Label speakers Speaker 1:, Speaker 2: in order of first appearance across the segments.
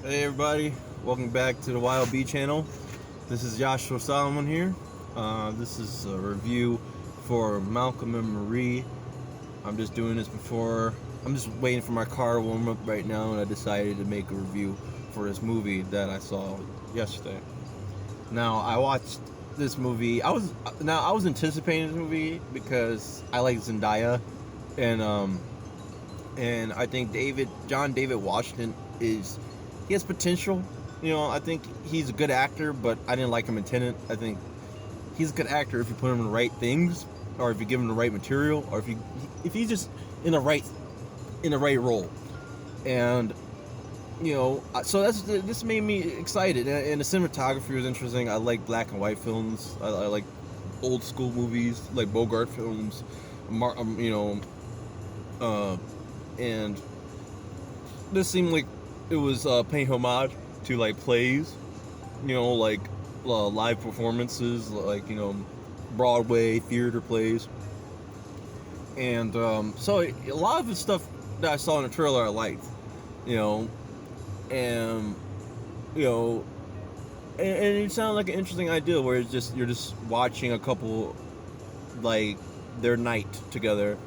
Speaker 1: Hey everybody, welcome back to the Y.O.B channel. This is Joshua Solomon here. This is a review for Malcolm and Marie. I'm just doing this I'm just waiting for my car to warm up right now, and I decided to make a review for this movie that I saw yesterday. Now, I watched this movie. I was anticipating this movie because I like Zendaya, and I think John David Washington he has potential. I think he's a good actor, but I didn't like him in Tenet. I think he's a good actor if you put him in the right things, or if you give him the right material, or if he's just in the right role. And so this made me excited, and the cinematography was interesting. I like black and white films. I like old school movies, like Bogart films. And this seemed like it was paying homage to like plays, like live performances, like Broadway theater plays. And so a lot of the stuff that I saw in the trailer I liked, and and it sounded like an interesting idea where you're just watching a couple, like, their night together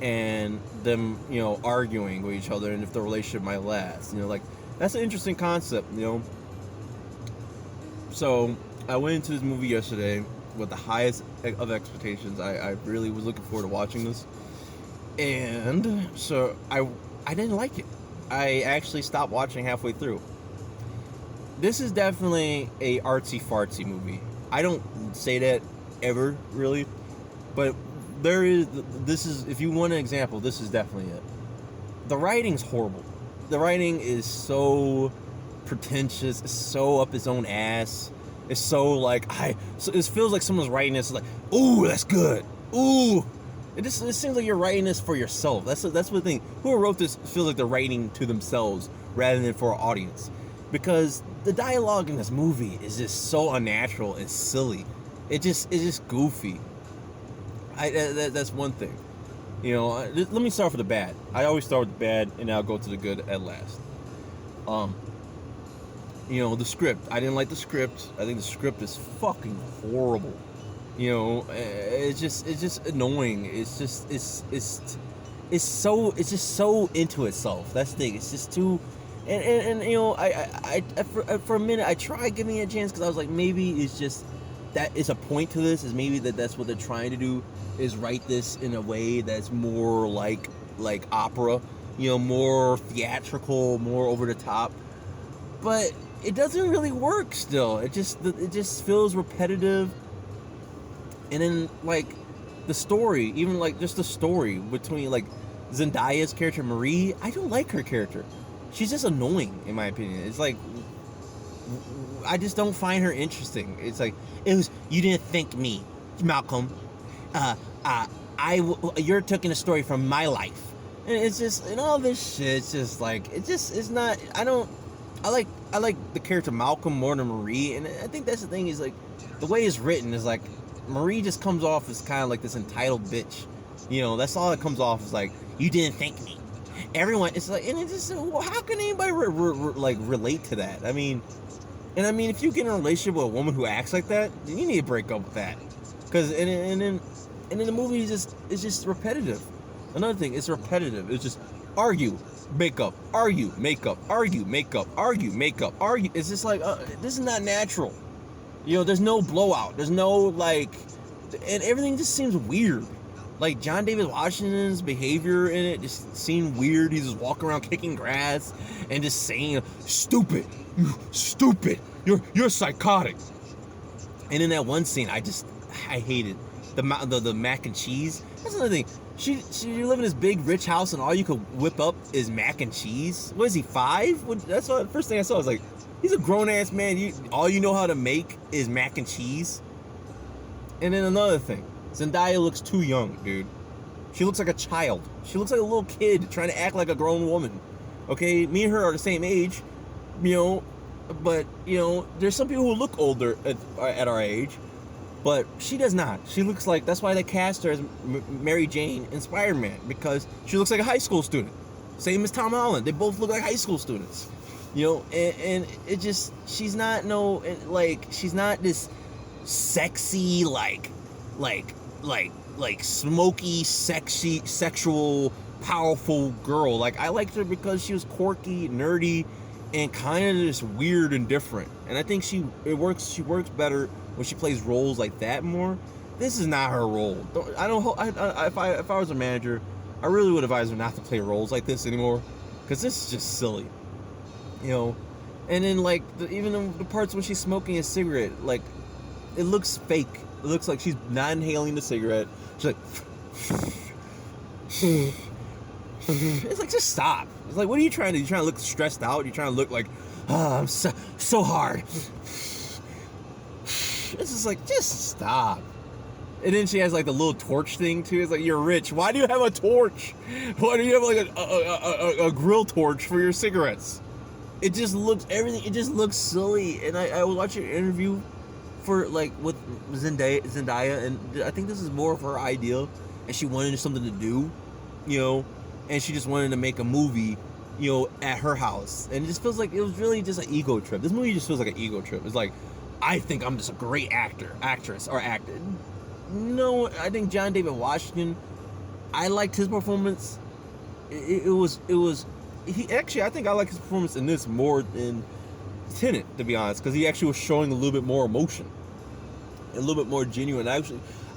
Speaker 1: and them arguing with each other, and if the relationship might last. Like, that's an interesting concept. So I went into this movie yesterday with the highest of expectations. I really was looking forward to watching this, and so I didn't like it. I actually stopped watching halfway through. This is definitely a artsy fartsy movie. I don't say that ever, really, but if you want an example, this is definitely it. The writing's horrible. The writing is so pretentious. It's so up its own ass. It's so like it feels like someone's writing this like, ooh, that's good. Ooh, it seems like you're writing this for yourself. That's the thing. Whoever wrote this feels like they're writing to themselves rather than for an audience, because the dialogue in this movie is just so unnatural and silly. It's just goofy. That's one thing. Let me start with the bad. I always start with the bad, and I'll go to the good at last. The script. I didn't like the script. I think the script is fucking horrible. It's just annoying. It's just so into itself. That's the thing. It's just too. And I for a minute I tried giving it a chance, because I was like, maybe it's just that is a point to this, is maybe that's what they're trying to do, is write this in a way that's more like opera, more theatrical, more over the top. But it doesn't really work still. It just feels repetitive. And then, like, the story, even like just the story between like Zendaya's character Marie, I don't like her character. She's just annoying, in my opinion. It's like, I just don't find her interesting. It's like, you didn't think me, Malcolm. You're taking a story from my life, and it's just, and all this shit. It's just like, it's not. I like the character Malcolm more than Marie, and I think that's the thing, is like the way it's written is like Marie just comes off as kind of like this entitled bitch. That's all it comes off as, like, you didn't think me. Everyone, it's like, and it's just, well, how can anybody relate to that? I mean, if you get in a relationship with a woman who acts like that, then you need to break up with that. Because and then the movie it's just repetitive. Another thing, it's repetitive. It's just argue, make up, argue, make up, argue, make up, argue, make up, argue. It's just like, this is not natural. There's no blowout. There's no, like, and everything just seems weird. Like, John David Washington's behavior in it just seemed weird. He's just walking around kicking grass and just saying, "Stupid, you stupid, you're psychotic." And in that one scene, I hated the mac and cheese. That's another thing. You live in this big rich house, and all you could whip up is mac and cheese. What is he, 5? That's the first thing I saw. I was like, he's a grown ass man. All you know how to make is mac and cheese. And then another thing, Zendaya looks too young, dude. She looks like a child. She looks like a little kid trying to act like a grown woman. Okay, me and her are the same age, but there's some people who look older at our age, but she does not. She looks like, that's why they cast her as Mary Jane in Spider-Man, because she looks like a high school student. Same as Tom Holland. They both look like high school students. You know, and it just, she's not no, like, she's not this sexy, like, smoky, sexy, sexual, powerful girl. Like, I liked her because she was quirky, nerdy, and kind of just weird and different. And I think she works better when she plays roles like that more. This is not her role. If I was a manager, I really would advise her not to play roles like this anymore, because this is just silly. You know, and then like even the parts when she's smoking a cigarette, like, it looks fake. It looks like she's not inhaling the cigarette. She's like, it's like, just stop. It's like, what are you trying to do? You trying to look stressed out? You trying to look like, oh, I'm so hard. It's just like, just stop. And then she has like the little torch thing too. It's like, you're rich. Why do you have a torch? Why do you have like a grill torch for your cigarettes? It just looks, everything, it just looks silly. And I was watching an interview for, like, with Zendaya, and I think this is more of her idea, and she wanted something to do, you know, and she just wanted to make a movie, you know, at her house. And it just feels like it was really just an ego trip. This movie just feels like an ego trip. It's like, I think I'm just a great actress. No, I think John David Washington, I liked his performance. It was he actually, I think I like his performance in this more than Tenet, to be honest, because he actually was showing a little bit more emotion, a little bit more genuine. I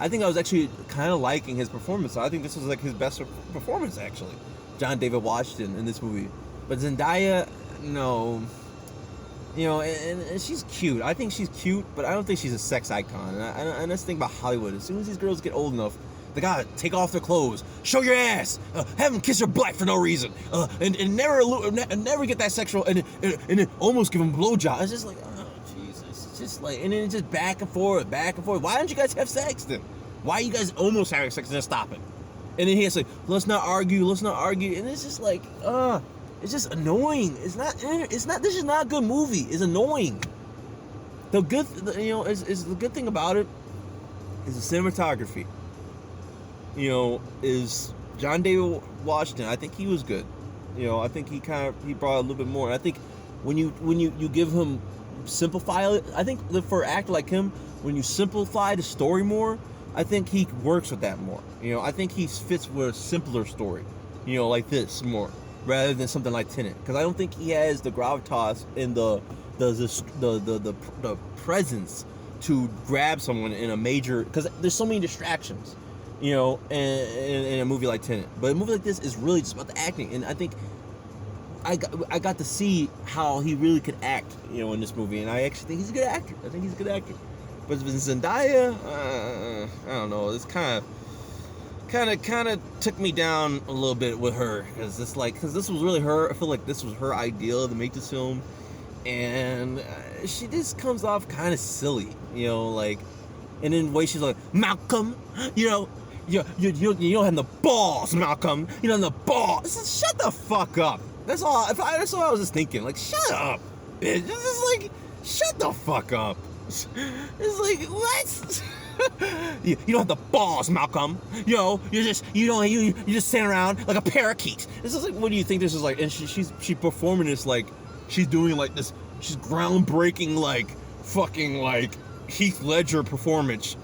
Speaker 1: think I was actually kind of liking his performance. So I think this was like his best performance, actually, John David Washington in this movie. But Zendaya, no, you know, and she's cute. I think she's cute, but I don't think she's a sex icon. And that's the thing about Hollywood. As soon as these girls get old enough, they gotta take off their clothes, show your ass, have them kiss your butt for no reason, and never get that sexual, and then almost give them a blowjob. It's just like, oh Jesus, it's just like, and then it's just back and forth. Why don't you guys have sex then? Why are you guys almost having sex and then stop it? And then he has to, let's not argue, and it's just like, it's just annoying. It's not. This is not a good movie. It's annoying. The good, you know, is the good thing about it is the cinematography. You know, is John David Washington. I think he was good. You know, I think he brought a little bit more. And I think when you give him, simplify it. I think for an actor like him, when you simplify the story more, I think he works with that more. You know, I think he fits with a simpler story. You know, like this more, rather than something like Tenet, because I don't think he has the gravitas and the presence to grab someone in a major, because there's so many distractions. You know, in a movie like Tenet. But a movie like this is really just about the acting. And I think I got to see how he really could act, you know, in this movie. And I actually think he's a good actor. But with Zendaya, I don't know. It's kind of took me down a little bit with her. Because this was really her. I feel like this was her idea to make this film. And she just comes off kind of silly, you know, like. And then the way she's like, Malcolm, you know, you don't have the balls, Malcolm. You don't have the balls. Shut the fuck up. That's all. That's all I was just thinking. Like, shut up, bitch. It's just like, shut the fuck up. It's like, what? you don't have the balls, Malcolm. You know, you just stand around like a parakeet. This is like, what do you think this is like? And she's performing this like she's doing like this. She's groundbreaking, like fucking like Heath Ledger performance,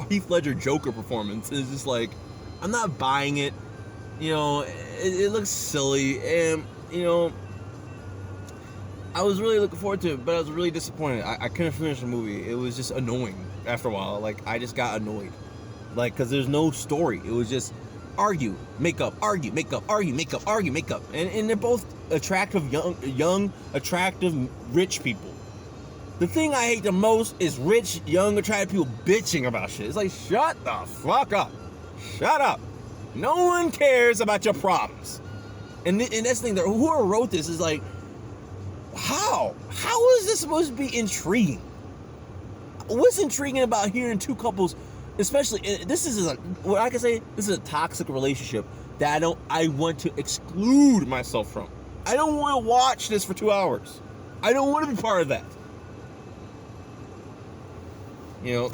Speaker 1: Heath Ledger Joker performance. Is just like, I'm not buying it. You know, it looks silly, and you know, I was really looking forward to it, but I was really disappointed. I couldn't finish the movie. It was just annoying after a while. Like, I just got annoyed, like, because there's no story. It was just argue, make up, argue, make up, argue, make up, argue, make up, and they're both attractive, young, attractive, rich people. The thing I hate the most is rich, young, attractive people bitching about shit. It's like, shut the fuck up. Shut up. No one cares about your problems. And that's the thing, whoever wrote this is like, how? How is this supposed to be intriguing? What's intriguing about hearing two couples, especially, this is what I can say, this is a toxic relationship that I want to exclude myself from. I don't want to watch this for 2 hours. I don't want to be part of that. You know,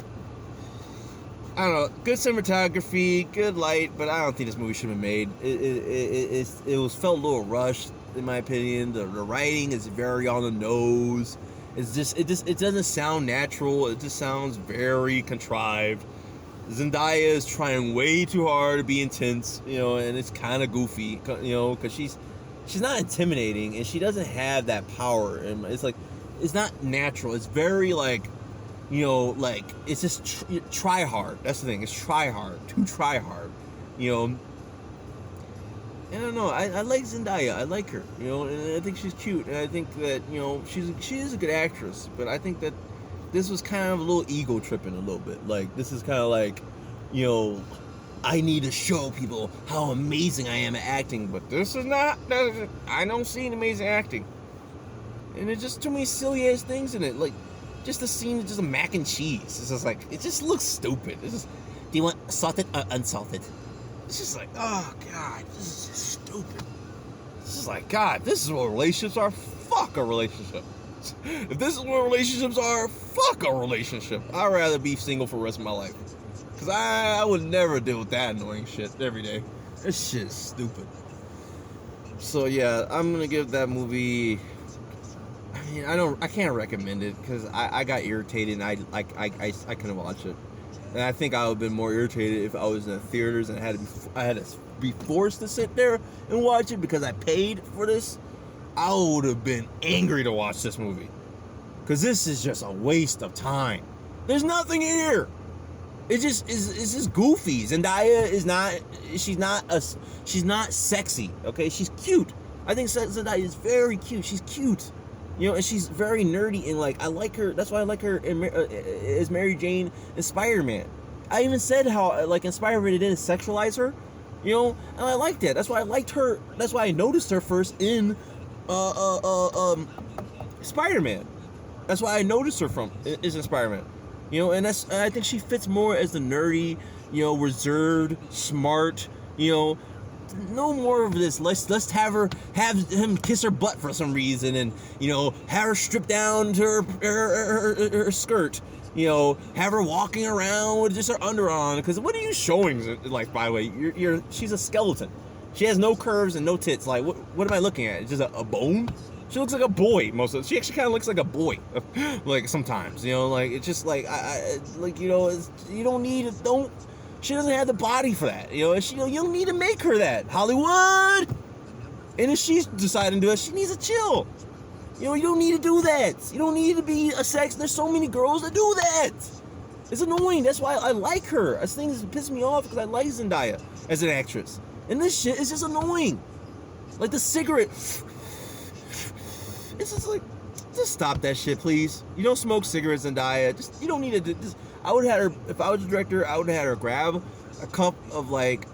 Speaker 1: I don't know, good cinematography, good light, but I don't think this movie should have been made. It felt a little rushed. in my opinion. The writing is very on the nose. It doesn't sound natural. It just sounds very contrived. Zendaya is trying way too hard to be intense, and it's kind of goofy, because she's not intimidating, and she doesn't have that power, and it's like, it's not natural. It's very like, like, it's just try hard. That's the thing. It's try hard. Too try hard. I don't know. I like Zendaya. I like her. And I think she's cute. And I think that, she is a good actress. But I think that this was kind of a little ego tripping a little bit. Like, this is kind of like, I need to show people how amazing I am at acting. But this is not. I don't see an amazing acting. And there's just too many silly ass things in it. Like, just the scene of just a mac and cheese. It's just like, it just looks stupid. It's just, do you want salted or unsalted? It's just like, oh God, this is just stupid. It's just like, God, this is what relationships are. Fuck a relationship. If this is what relationships are, fuck a relationship. I'd rather be single for the rest of my life. Because I would never deal with that annoying shit every day. This shit is stupid. So yeah, I'm going to give that movie... I mean, I can't recommend it because I got irritated and I couldn't watch it. And I think I would have been more irritated if I was in the theaters and I had to be forced to sit there and watch it because I paid for this. I would have been angry to watch this movie. Because this is just a waste of time. There's nothing here. It's just goofy. Zendaya is not, she's not sexy, okay? She's cute. I think Zendaya is very cute. She's cute. And she's very nerdy, and like, I like her. That's why I like her as Mary Jane in Spider-Man. I even said how, like, in Spider-Man, it didn't sexualize her, and I liked that. That's why I liked her. That's why I noticed her first in Spider-Man. That's why I noticed her is in Spider-Man, and I think she fits more as the nerdy, reserved, smart, no more of this. Let's have him kiss her butt for some reason, and have her strip down to her skirt. Have her walking around with just her under on. Because what are you showing? Like, by the way, she's a skeleton. She has no curves and no tits. Like, what am I looking at? It's just a bone. She looks like a boy most of. She actually kind of looks like a boy, like sometimes. Like, it's just like you don't need don't. She doesn't have the body for that, you don't need to make her that, Hollywood. And if she's deciding to do it, she needs to chill. You don't need to do that. You don't need to be a sex. There's so many girls that do that. It's annoying. That's why I like her. This thing is pissing me off because I like Zendaya as an actress. And this shit is just annoying. Like the cigarette. It's just like, just stop that shit, please. You don't smoke cigarettes, Zendaya. You don't need to. I would have had her, if I was the director, I would have had her grab a cup of like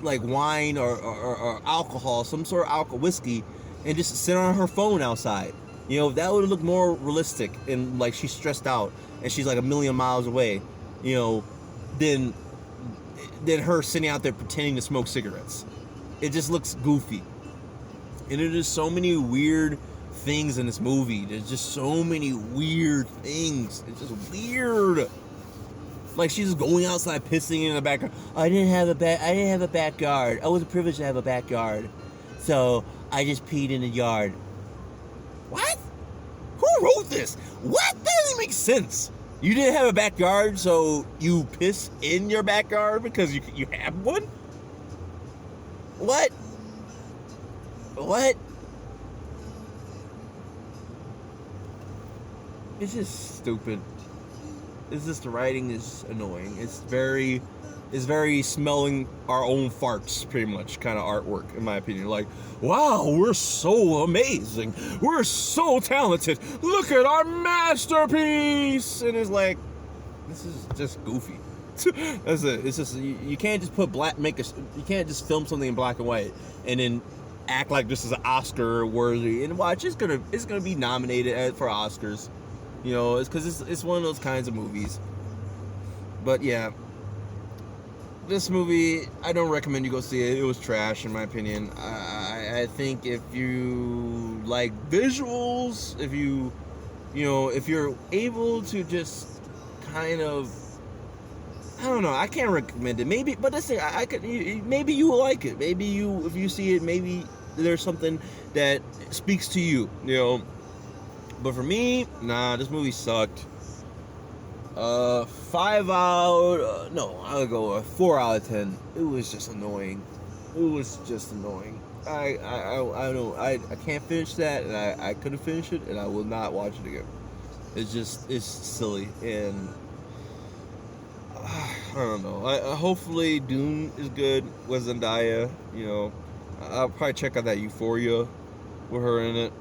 Speaker 1: wine or alcohol, some sort of alcohol, whiskey, and just sit on her phone outside. That would look more realistic and like she's stressed out and she's like a million miles away, than her sitting out there pretending to smoke cigarettes. It just looks goofy. And there's just so many weird things in this movie. There's just so many weird things. It's just weird. Like, she's just going outside pissing in the backyard. I didn't have a backyard. I was privileged to have a backyard. So I just peed in the yard. What? Who wrote this? What? That doesn't make sense. You didn't have a backyard, so you piss in your backyard because you have one? What? What? It's just stupid. It's just the writing is annoying. It's very smelling our own farts, pretty much, kind of artwork, in my opinion. Like, wow, we're so amazing. We're so talented. Look at our masterpiece. And it's like, this is just goofy. That's it. It's just, you can't just you can't just film something in black and white and then act like this is an Oscar worthy. And watch, it's gonna be nominated for Oscars. It's because it's one of those kinds of movies. But yeah, this movie, I don't recommend you go see it. It was trash, in my opinion. I think if you like visuals, if you're able to just kind of, I don't know, I can't recommend it. Maybe, but let's say maybe you will like it. Maybe if you see it, maybe there's something that speaks to you, you know. But for me, nah, this movie sucked. 5 out. No, I would go a 4 out of 10. It was just annoying. It was just annoying. I don't. I can't finish that, and I couldn't finish it, and I will not watch it again. It's silly, and I don't know. Hopefully Dune is good with Zendaya. You know, I'll probably check out that Euphoria with her in it,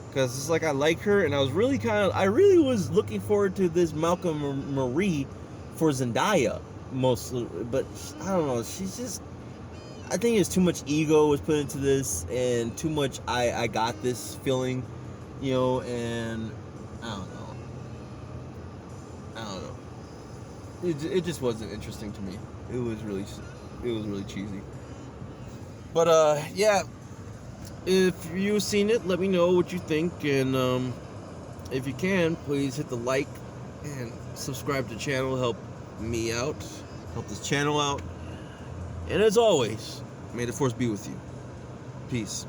Speaker 1: because it's like I like her, and I really was looking forward to this Malcolm Marie for Zendaya mostly, but I don't know. She's just. I think it's too much ego was put into this, and too much I got this feeling, you know, and I don't know. It just wasn't interesting to me. It was really cheesy. But yeah, if you've seen it, let me know what you think, and if you can, please hit the like and subscribe to the channel. Help me out, help this channel out, and as always, may the force be with you. Peace.